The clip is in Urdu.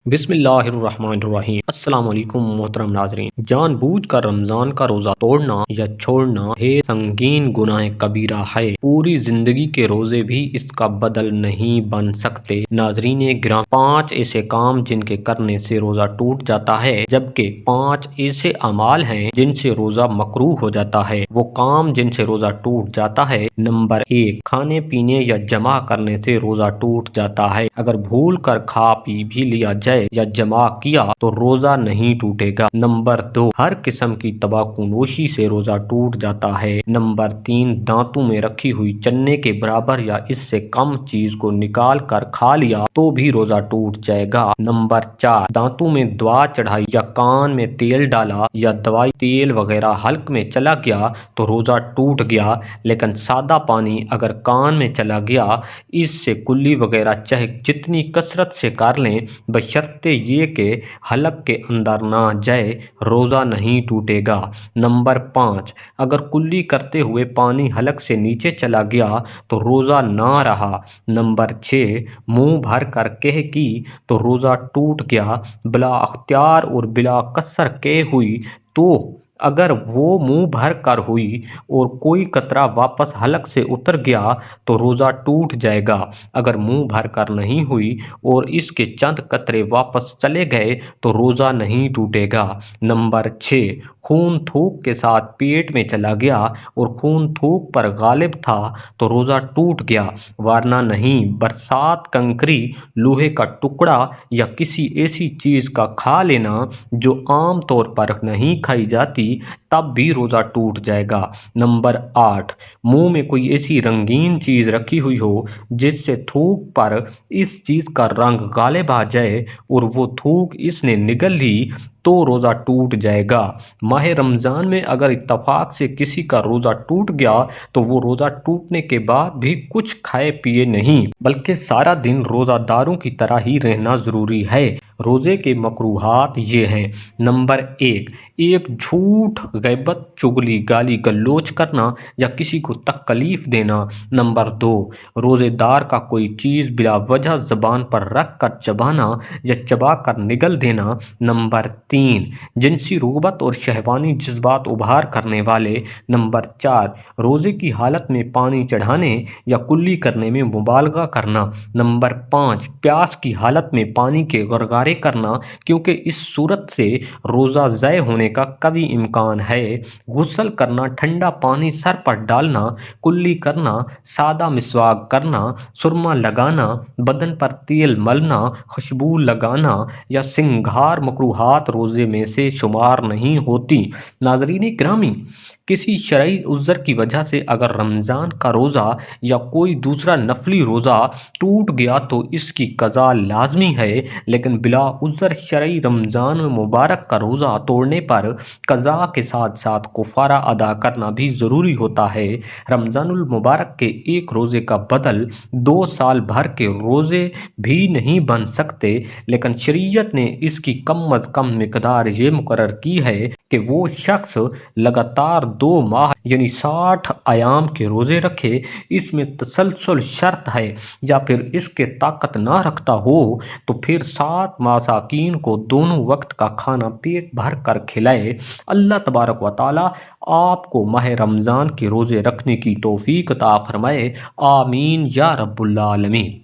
بسم اللہ الرحمن الرحیم۔ السلام علیکم محترم ناظرین، جان بوجھ کر رمضان کا روزہ توڑنا یا چھوڑنا بے سنگین گناہ کبیرہ ہے۔ پوری زندگی کے روزے بھی اس کا بدل نہیں بن سکتے۔ ناظرین گرامی، 5 ایسے کام جن کے کرنے سے روزہ ٹوٹ جاتا ہے، جبکہ 5 ایسے اعمال ہیں جن سے روزہ مکروہ ہو جاتا ہے۔ وہ کام جن سے روزہ ٹوٹ جاتا ہے: نمبر 1، کھانے پینے یا جمع کرنے سے روزہ ٹوٹ جاتا ہے۔ اگر بھول کر کھا پی بھی لیا جائے یا جمع کیا تو روزہ نہیں ٹوٹے گا۔ نمبر 2، ہر قسم کی تمباکو نوشی سے روزہ ٹوٹ جاتا ہے۔ نمبر 3، دانتوں میں رکھی ہوئی چنے کے برابر یا اس سے کم چیز کو نکال کر کھا لیا تو بھی روزہ ٹوٹ جائے گا۔ نمبر 4، دانتوں میں دوا چڑھائی یا کان میں تیل ڈالا یا دوائی تیل وغیرہ حلق میں چلا گیا تو روزہ ٹوٹ گیا، لیکن سادہ پانی اگر کان میں چلا گیا، اس سے کلی وغیرہ چاہے جتنی کثرت سے کر لیں، بشرطے یہ کہ حلق کے اندر نہ جائے، روزہ نہیں ٹوٹے گا۔ نمبر 5، اگر کلی کرتے ہوئے پانی حلق سے نیچے چلا گیا تو روزہ نہ رہا۔ نمبر 6، منہ بھر کر کہہ کی تو روزہ ٹوٹ گیا، بلا اختیار اور بلا قصر کہہ ہوئی تو اگر وہ منہ بھر کر ہوئی اور کوئی قطرہ واپس حلق سے اتر گیا تو روزہ ٹوٹ جائے گا۔ اگر منہ بھر کر نہیں ہوئی اور اس کے چند قطرے واپس چلے گئے تو روزہ نہیں ٹوٹے گا۔ نمبر 6، خون تھوک کے ساتھ پیٹ میں چلا گیا اور خون تھوک پر غالب تھا تو روزہ ٹوٹ گیا، ورنہ نہیں۔ برسات، کنکری، لوہے کا ٹکڑا یا کسی ایسی چیز کا کھا لینا جو عام طور پر نہیں کھائی جاتی، تب بھی روزہ ٹوٹ جائے گا۔ نمبر 8، منہ میں کوئی ایسی رنگین چیز رکھی ہوئی ہو جس سے تھوک پر اس چیز کا رنگ غالب آ جائے اور وہ تھوک اس نے نگل لی تو روزہ ٹوٹ جائے گا۔ ماہ رمضان میں اگر اتفاق سے کسی کا روزہ ٹوٹ گیا تو وہ روزہ ٹوٹنے کے بعد بھی کچھ کھائے پیے نہیں، بلکہ سارا دن روزہ داروں کی طرح ہی رہنا ضروری ہے۔ روزے کے مکروہات یہ ہیں: نمبر 1، جھوٹ، غیبت، چغلی، گالی گلوچ کرنا یا کسی کو تکلیف دینا۔ نمبر 2، روزے دار کا کوئی چیز بلا وجہ زبان پر رکھ کر چبانا یا چبا کر نگل دینا۔ نمبر 3، جنسی رغبت اور شہوانی جذبات ابھار کرنے والے۔ نمبر 4، روزے کی حالت میں پانی چڑھانے یا کلی کرنے میں مبالغہ کرنا۔ نمبر 5، پیاس کی حالت میں پانی کے غرغارے کرنا، کیونکہ اس صورت سے روزہ ضائع ہونے کا قوی امکان ہے۔ غسل کرنا، ٹھنڈا پانی سر پر ڈالنا، کلی کرنا، سادہ مسواک کرنا، سرما لگانا، بدن پر تیل ملنا، خوشبو لگانا یا سنگھار مکروہات روزے میں سے شمار نہیں ہوتی۔ ناظرین گرامی، کسی شرعی عذر کی وجہ سے اگر رمضان کا روزہ یا کوئی دوسرا نفلی روزہ ٹوٹ گیا تو اس کی قضا لازمی ہے، لیکن بلا عذر شرعی رمضان مبارک کا روزہ توڑنے پر قضا کے ساتھ ساتھ کفارہ ادا کرنا بھی ضروری ہوتا ہے۔ رمضان المبارک کے ایک روزے کا بدل 2 سال بھر کے روزے بھی نہیں بن سکتے، لیکن شریعت نے اس کی کم از کم مقدار یہ مقرر کی ہے کہ وہ شخص لگاتار 2 ماہ یعنی 60 ایام کے روزے رکھے۔ اس میں تسلسل شرط ہے، یا پھر اس کے طاقت نہ رکھتا ہو تو پھر 7 مساکین کو دونوں وقت کا کھانا پیٹ بھر کر کھلائے۔ اللہ تبارک و تعالی آپ کو ماہ رمضان کے روزے رکھنے کی توفیق عطا فرمائے، آمین یا رب العالمین۔